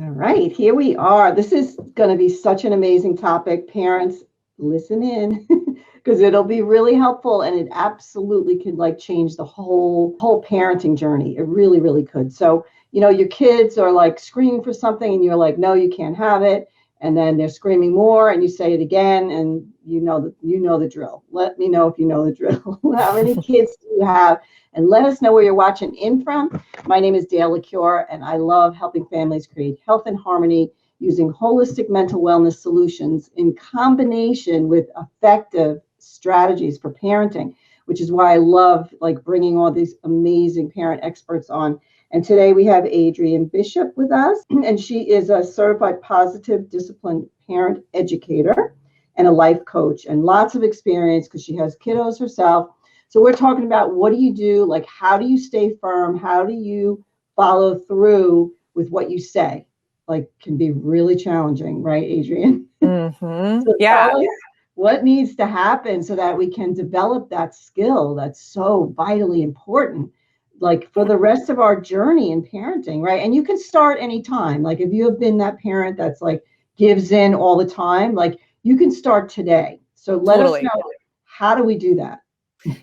All right, here we are. This is going to be such an amazing topic. Parents, listen in because it'll be really helpful and it absolutely could like change the whole parenting journey. It really, really could. So, your kids are like screaming for something and you're like, "No, you can't have it." And then they're screaming more and you say it again and you know the drill. Let me know if you know the drill. How many kids do you have? And let us know where you're watching in from. My name is Dale Ecuyer, and I love helping families create health and harmony using holistic mental wellness solutions in combination with effective strategies for parenting, which is why I love like bringing all these amazing parent experts on. And today we have Adrienne Bishop with us, and she is a certified positive discipline parent educator and a life coach, and lots of experience because she has kiddos herself. So we're talking about what do you do? Like, how do you stay firm? How do you follow through with what you say? Like, can be really challenging, right, Adrienne? So Yeah. tell us what needs to happen so that we can develop that skill that's so vitally important, like for the rest of our journey in parenting, right? And you can start anytime. Like, if you have been that parent that's like gives in all the time, like you can start today. So let us know, Totally. how do we do that?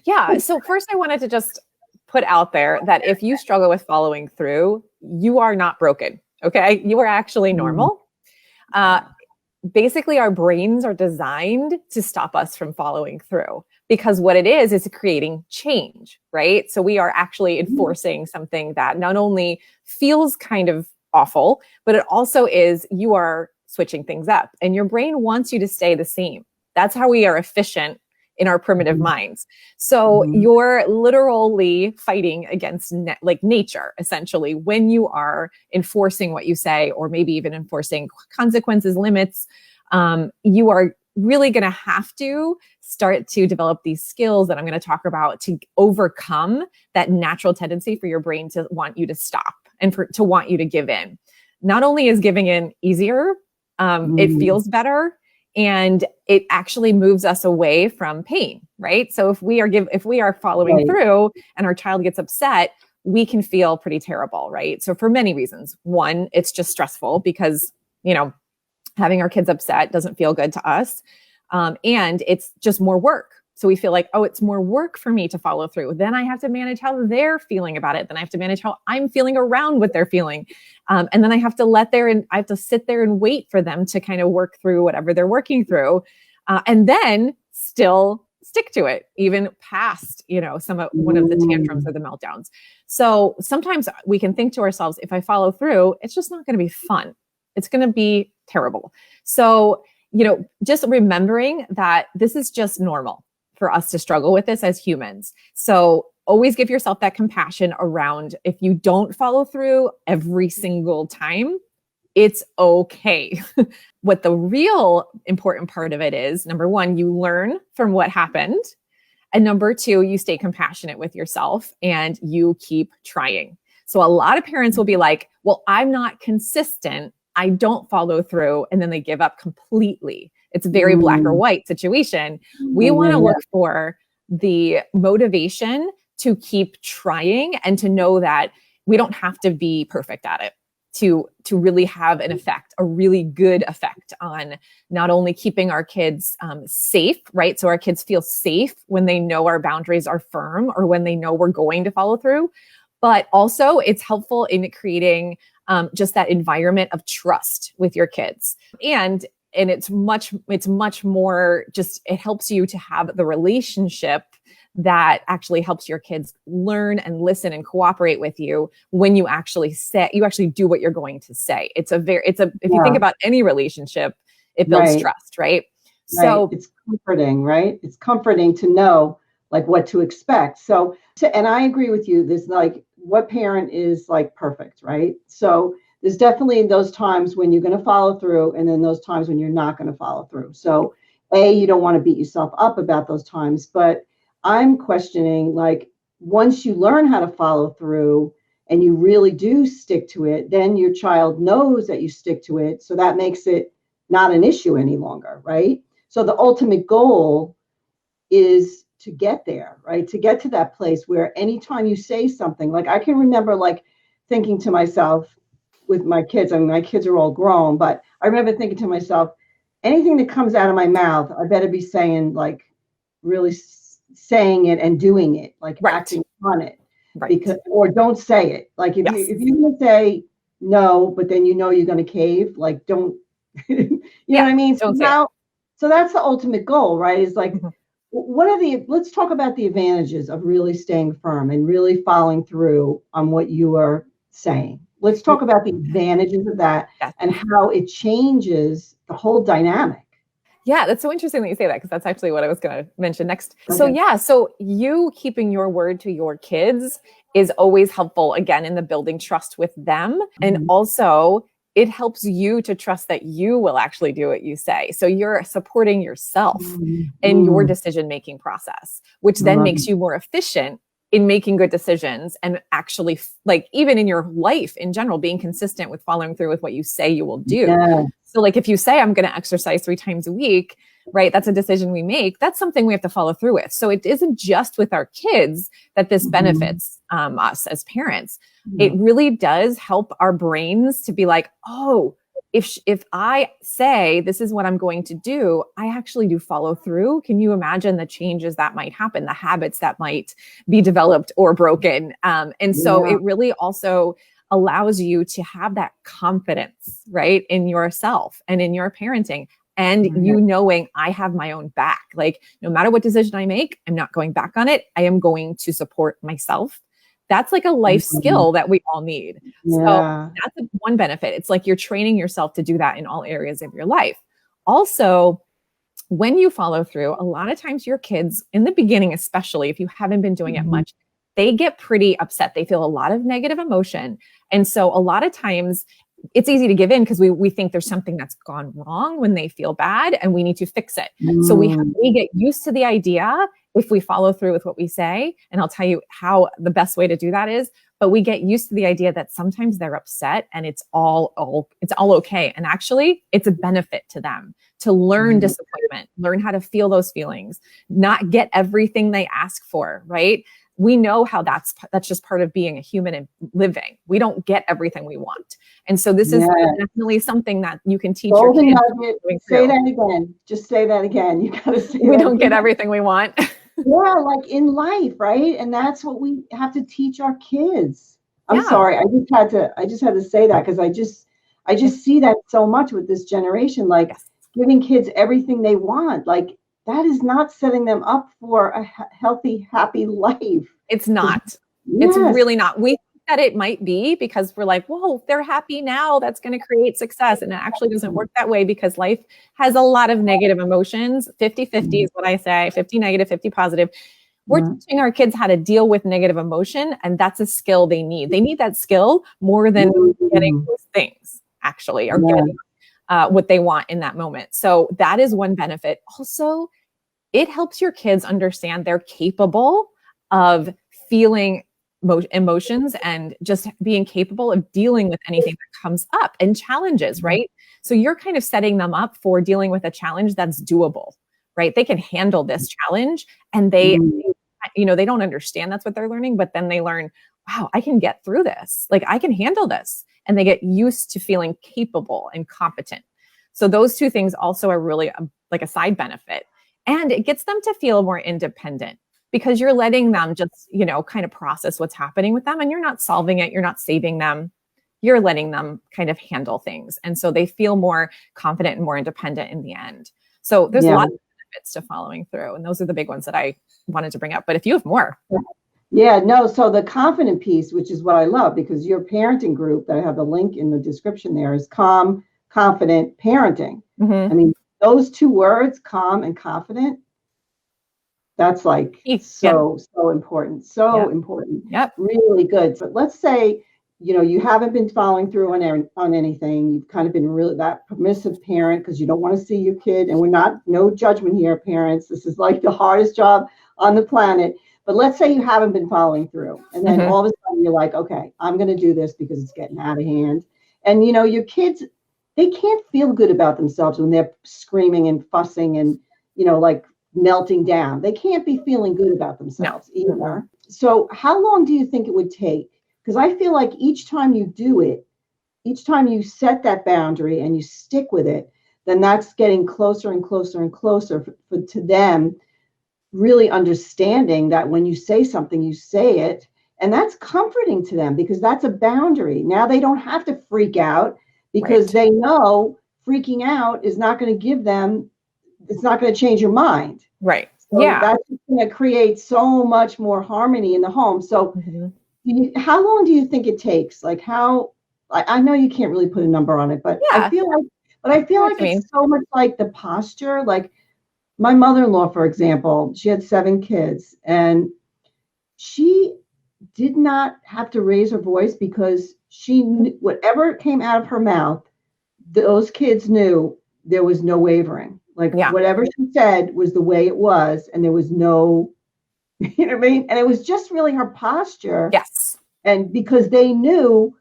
Yeah. So first I wanted to just put out there that if you struggle with following through, you are not broken. Okay. You are actually normal. Uh, Basically our brains are designed to stop us from following through because what it is creating change, right? So we are actually enforcing something that not only feels kind of awful, but it also is you are switching things up and your brain wants you to stay the same. That's how we are efficient in our primitive minds. So you're literally fighting against like nature, essentially, when you are enforcing what you say, or maybe even enforcing consequences, limits. You are really going to have to start to develop these skills that I'm going to talk about to overcome that natural tendency for your brain to want you to stop and to want you to give in. Not only is giving in easier, it feels better. And it actually moves us away from pain, right? So if we are following through and our child gets upset, we can feel pretty terrible, right? So for many reasons. One, it's just stressful because, having our kids upset doesn't feel good to us. And it's just more work. So we feel like, oh, it's more work for me to follow through. Then I have to manage how they're feeling about it. Then I have to manage how I'm feeling around what they're feeling. And then I have to sit there and wait for them to kind of work through whatever they're working through. And then still stick to it, even past, one of the tantrums or the meltdowns. So sometimes we can think to ourselves, if I follow through, it's just not going to be fun. It's going to be terrible. So, just remembering that this is just normal for us to struggle with this as humans. So always give yourself that compassion around if you don't follow through every single time, it's okay. What the real important part of it is, number one, you learn from what happened. And number two, you stay compassionate with yourself and you keep trying. So a lot of parents will be like, well, I'm not consistent. I don't follow through. And then they give up completely. It's a very black or white situation. We want to look for the motivation to keep trying and to know that we don't have to be perfect at it to really have an effect, a really good effect on not only keeping our kids safe, right? So our kids feel safe when they know our boundaries are firm or when they know we're going to follow through, but also it's helpful in creating just that environment of trust with your kids. And it's much more just, it helps you to have the relationship that actually helps your kids learn and listen and cooperate with you when you actually do what you're going to say. If you think about any relationship, it builds trust, right? So it's comforting, right? It's comforting to know like what to expect. And I agree with you. There's like, what parent is like perfect, right? So there's definitely those times when you're going to follow through and then those times when you're not going to follow through. So you don't want to beat yourself up about those times, but I'm questioning, like, once you learn how to follow through and you really do stick to it, then your child knows that you stick to it. So that makes it not an issue any longer, right? So the ultimate goal is to get there, right? To get to that place where anytime you say something, like I can remember like thinking to myself, with my kids. I mean, my kids are all grown, but I remember thinking to myself, anything that comes out of my mouth, I better be saying, like, really saying it and doing it, like acting on it, because, or don't say it. Like if you're going to say no, but then you're going to cave, like don't, you know what I mean? So that's the ultimate goal, right? Is like, let's talk about the advantages of really staying firm and really following through on what you are saying. Let's talk about the advantages of that and how it changes the whole dynamic. Yeah, that's so interesting that you say that, because that's actually what I was going to mention next. Okay. So you keeping your word to your kids is always helpful, again, in the building trust with them. And also it helps you to trust that you will actually do what you say. So you're supporting yourself in your decision-making process, which then makes you more efficient in making good decisions, and actually, like, even in your life in general, being consistent with following through with what you say you will do. Yeah. So like if you say, I'm going to exercise 3 times a week, right? That's a decision we make. That's something we have to follow through with. So it isn't just with our kids that this benefits us as parents. It really does help our brains to be like, oh, if I say this is what I'm going to do, I actually do follow through. Can you imagine the changes that might happen, the habits that might be developed or broken? And so it really also allows you to have that confidence, right, in yourself and in your parenting, and you knowing I have my own back. Like no matter what decision I make, I'm not going back on it. I am going to support myself. That's like a life skill that we all need. So that's one benefit. It's like you're training yourself to do that in all areas of your life. Also, when you follow through, a lot of times your kids in the beginning, especially if you haven't been doing it much, they get pretty upset. They feel a lot of negative emotion. And so a lot of times it's easy to give in because we think there's something that's gone wrong when they feel bad and we need to fix it. So we get used to the idea if we follow through with what we say, and I'll tell you how the best way to do that is, but we get used to the idea that sometimes they're upset and it's all okay. And actually it's a benefit to them to learn disappointment, learn how to feel those feelings, not get everything they ask for, right? We know how that's just part of being a human and living. We don't get everything we want. And so this is definitely something that you can teach your kids. Say that again. Just say that again. You got to say we don't get everything we want. Yeah, like in life, right? And that's what we have to teach our kids. I'm sorry. I just had to say that because I just see that so much with this generation, like giving kids everything they want. Like that is not setting them up for a healthy, happy life. It's not. It's really not. We think that it might be because we're like, whoa, they're happy now. That's going to create success. And it actually doesn't work that way because life has a lot of negative emotions. 50-50 is what I say, 50 negative, 50 positive. We're teaching our kids how to deal with negative emotion. And that's a skill they need. They need that skill more than getting those things actually, or getting what they want in that moment. So that is one benefit. Also, it helps your kids understand they're capable of feeling emotions and just being capable of dealing with anything that comes up and challenges, right? So you're kind of setting them up for dealing with a challenge that's doable, right? They can handle this challenge, and they don't understand that's what they're learning, but then they learn, wow, I can get through this. Like I can handle this. And they get used to feeling capable and competent. So those two things also are really like a side benefit. And it gets them to feel more independent because you're letting them just, kind of process what's happening with them, and you're not solving it. You're not saving them. You're letting them kind of handle things. And so they feel more confident and more independent in the end. So there's a lot of benefits to following through. And those are the big ones that I wanted to bring up. But if you have more. So the confident piece, which is what I love, because your parenting group that I have the link in the description there is Calm, Confident Parenting. I mean, those two words, calm and confident, that's like so important. So important. Really good. But let's say, you haven't been following through on anything. You've kind of been really that permissive parent because you don't want to see your kid. And no judgment here, parents. This is like the hardest job on the planet. But let's say you haven't been following through. And then all of a sudden you're like, okay, I'm going to do this because it's getting out of hand. And, your kids, they can't feel good about themselves when they're screaming and fussing and, like melting down. They can't be feeling good about themselves either. So how long do you think it would take? Because I feel like each time you do it, each time you set that boundary and you stick with it, then that's getting closer and closer and closer to them really understanding that when you say something, you say it. And that's comforting to them because that's a boundary. Now they don't have to freak out because Right. they know freaking out is not going to give them, it's not going to change your mind. Right. So Yeah. that's going to create so much more harmony in the home. So how long do you think it takes? Like how, I know you can't really put a number on it, but Yeah. I feel like mean. it's so much like the posture. Like my mother-in-law, for example, she had 7 kids and she did not have to raise her voice because she knew whatever came out of her mouth, those kids knew there was no wavering. Like Yeah. whatever she said was the way it was, and there was no, you know what I mean? And it was just really her posture. Yes. And because they knew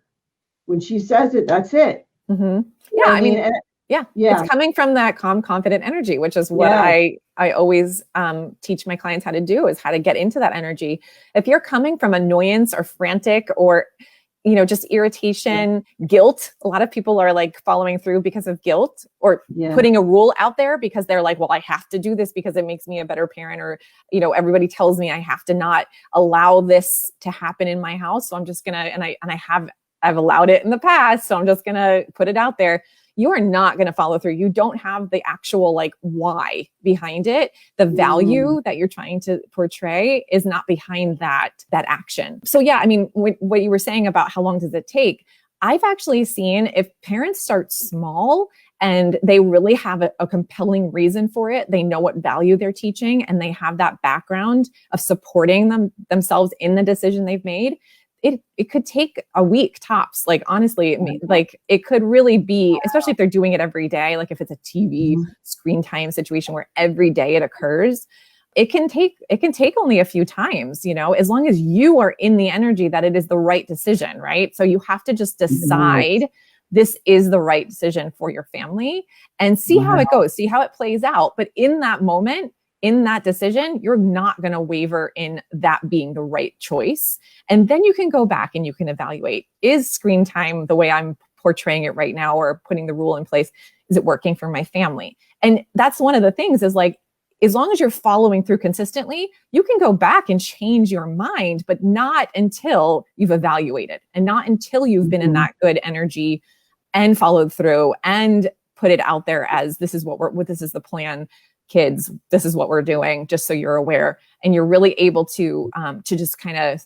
when she says it, that's it. Yeah. I mean, yeah. Yeah. It's coming from that calm, confident energy, which is what Yeah. I always teach my clients how to do, is how to get into that energy. If you're coming from annoyance or frantic or, just irritation, guilt, a lot of people are like following through because of guilt or putting a rule out there because they're like, well, I have to do this because it makes me a better parent, or, everybody tells me I have to not allow this to happen in my house. So I'm just gonna, I've allowed it in the past. So I'm just gonna put it out there. You are not going to follow through. You don't have the actual like why behind it. The value that you're trying to portray is not behind that action. So yeah, I mean, what you were saying about how long does it take? I've actually seen if parents start small and they really have a compelling reason for it, they know what value they're teaching, and they have that background of supporting themselves in the decision they've made. It could take a week tops. Like, honestly, like it could really be, especially if they're doing it every day, like if it's a TV screen time situation where every day it occurs, it can take only a few times, as long as you are in the energy that it is the right decision, right? So you have to just decide this is the right decision for your family and see how it goes, see how it plays out. But in that moment, in that decision, you're not going to waver in that being the right choice. And then you can go back and you can evaluate, is screen time the way I'm portraying it right now or putting the rule in place? Is it working for my family? And that's one of the things is like, as long as you're following through consistently, you can go back and change your mind, but not until you've evaluated and not until you've been in that good energy and followed through and put it out there as this is this is the plan. Kids, this is what we're doing, just so you're aware. And you're really able to just kind of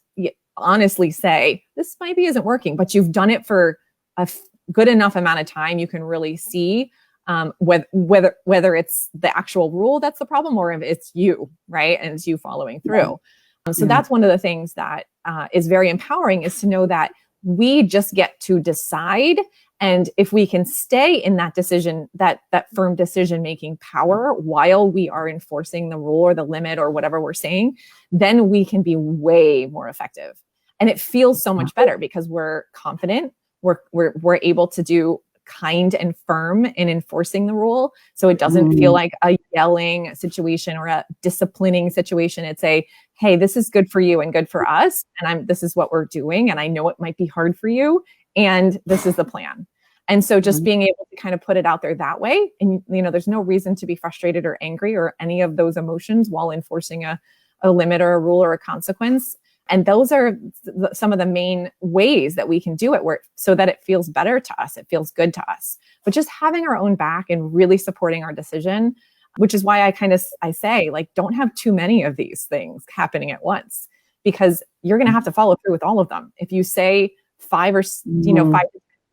honestly say, this maybe isn't working, but you've done it for a good enough amount of time. You can really see whether it's the actual rule that's the problem or if it's you, right? And it's you following through. So that's one of the things that is very empowering, is to know that we just get to decide. And if we can stay in that decision, that firm decision-making power while we are enforcing the rule or the limit or whatever we're saying, then we can be way more effective. And it feels so much better because we're confident. We're able to do kind and firm in enforcing the rule. So it doesn't feel like a yelling situation or a disciplining situation. It's a, hey, this is good for you and good for us. And this is what we're doing. And I know it might be hard for you. And this is the plan. And so just being able to kind of put it out there that way. And, there's no reason to be frustrated or angry or any of those emotions while enforcing a limit or a rule or a consequence. And those are some of the main ways that we can do it so that it feels better to us. It feels good to us. But just having our own back and really supporting our decision, which is why I say, like, don't have too many of these things happening at once, because you're going to have to follow through with all of them. If you say 5 to 10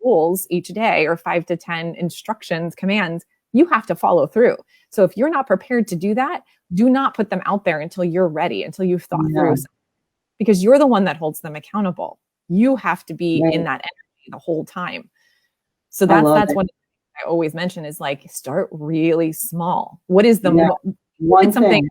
rules each day or 5 to 10 instructions, commands, you have to follow through. So if you're not prepared to do that, do not put them out there until you're ready, until you've thought through something. Because you're the one that holds them accountable. You have to be in that energy the whole time. So that's one thing I always mention is like, start really small. What is the one thing?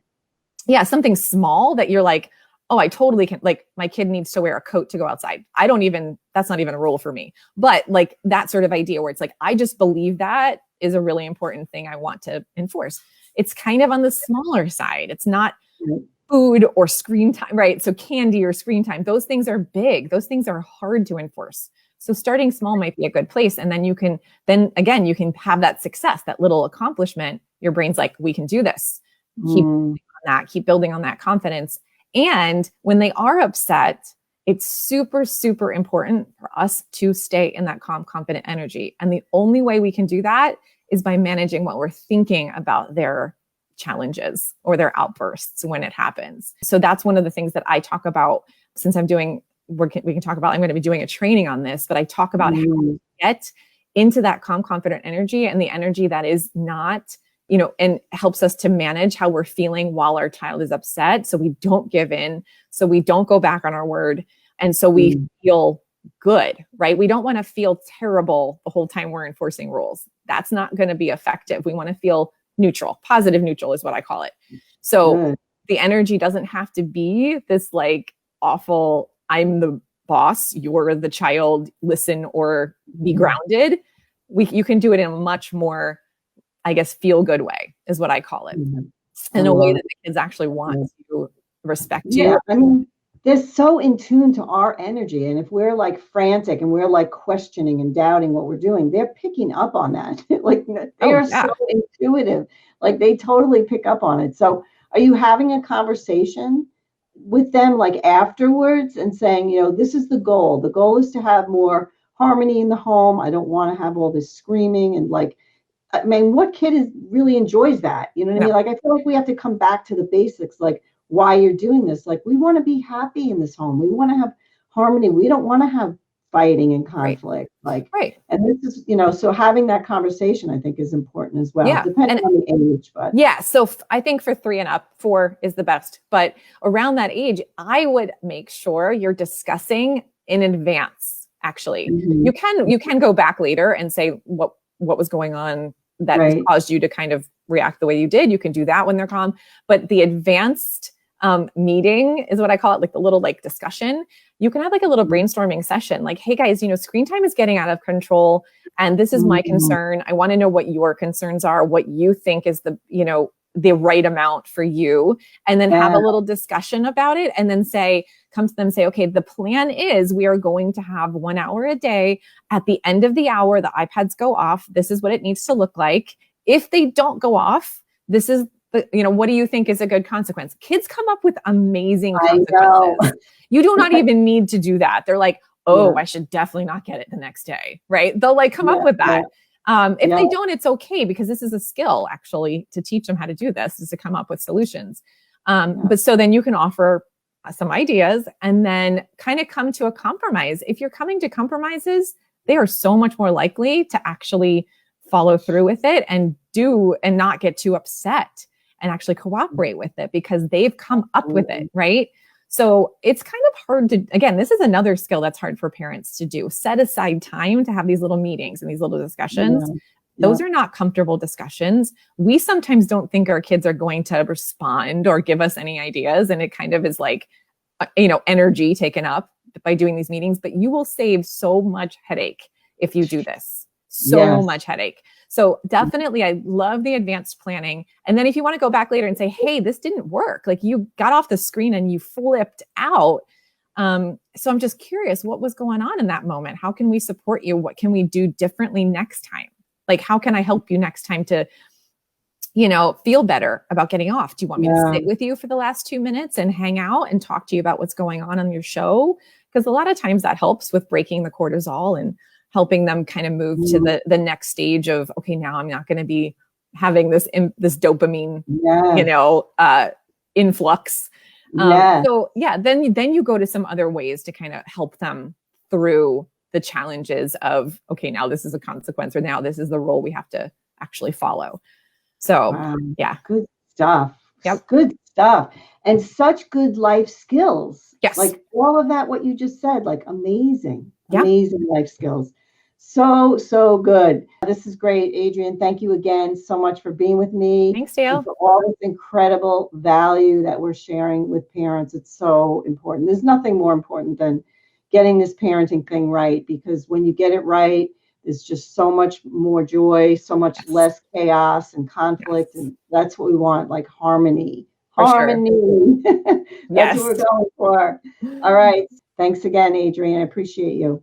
Yeah, something small that you're like, oh, I totally can. Like, my kid needs to wear a coat to go outside. That's not even a rule for me. But like that sort of idea where it's like, I just believe that is a really important thing I want to enforce. It's kind of on the smaller side. It's not food or screen time, right? So candy or screen time, those things are big. Those things are hard to enforce. So starting small might be a good place. And then you can have that success, that little accomplishment. Your brain's like, we can do this. Keep building on that confidence. And when they are upset, it's super, super important for us to stay in that calm, confident energy. And the only way we can do that is by managing what we're thinking about their challenges or their outbursts when it happens. So that's one of the things that I talk about since we can talk about, I'm going to be doing a training on this, but I talk about how to get into that calm, confident energy and the energy that is not, and helps us to manage how we're feeling while our child is upset. So we don't give in. So we don't go back on our word. And so we feel good, right? We don't want to feel terrible the whole time we're enforcing rules. That's not going to be effective. We want to feel neutral. Positive neutral is what I call it. So the energy doesn't have to be this like awful, I'm the boss, you're the child, listen or be grounded. You can do it in a much more, I guess, feel good way is what I call it. In a way that the kids actually want to respect you. I mean, they're so in tune to our energy. And if we're like frantic and we're like questioning and doubting what we're doing, they're picking up on that. Like they are so intuitive, like they totally pick up on it. So are you having a conversation with them like afterwards and saying, this is the goal. The goal is to have more harmony in the home. I don't want to have all this screaming and like, I mean, what kid really enjoys that? You know what I mean? Like, I feel like we have to come back to the basics, like why you're doing this. Like, we want to be happy in this home. We want to have harmony. We don't want to have fighting and conflict. And this is, so having that conversation, I think, is important as well, depending on the age. But so I think for 3 and up, 4 is the best. But around that age, I would make sure you're discussing in advance. Actually, you can go back later and say what was going on that caused you to kind of react the way you did. You can do that when they're calm. But the advanced meeting is what I call it, like the little like discussion. You can have like a little brainstorming session. Like, hey guys, screen time is getting out of control. And this is my concern. I want to know what your concerns are, what you think is the right amount for you. And then have a little discussion about it. And then come to them and say, okay, the plan is we are going to have 1 hour a day. At the end of the hour, the iPads go off. This is what it needs to look like. If they don't go off, this is what do you think is a good consequence? Kids come up with amazing consequences. You do not even need to do that. They're like, I should definitely not get it the next day, right? They'll like come up with that. If they don't, it's okay, because this is a skill actually to teach them how to do this, is to come up with solutions. But so then you can offer some ideas and then kind of come to a compromise. If you're coming to compromises, they are so much more likely to actually follow through with it and not get too upset and actually cooperate with it because they've come up with it, right? So it's kind of hard to, again, this is another skill that's hard for parents to do. Set aside time to have these little meetings and these little discussions. Those are not comfortable discussions. We sometimes don't think our kids are going to respond or give us any ideas. And it kind of is like, energy taken up by doing these meetings, but you will save so much headache if you do this. So much headache. So definitely, I love the advanced planning. And then if you want to go back later and say, hey, this didn't work, like you got off the screen and you flipped out. So I'm just curious, what was going on in that moment? How can we support you? What can we do differently next time? Like, how can I help you next time to, feel better about getting off? Do you want me to sit with you for the last 2 minutes and hang out and talk to you about what's going on your show? Because a lot of times that helps with breaking the cortisol and helping them kind of move to the next stage of, okay, now I'm not going to be having this dopamine, influx. Then you go to some other ways to kind of help them through the challenges of, okay, now this is a consequence, or now this is the role we have to actually follow. So, good stuff. Yep. Good stuff. And such good life skills. Yes. Like all of that, what you just said, like amazing life skills. So good. This is great, Adrienne. Thank you again so much for being with me. Thanks, Dale. For all this incredible value that we're sharing with parents. It's so important. There's nothing more important than getting this parenting thing right, because when you get it right, there's just so much more joy, so much less chaos and conflict. And that's what we want, like harmony. Harmony. Sure. That's what we're going for. All right. Thanks again, Adrienne. I appreciate you.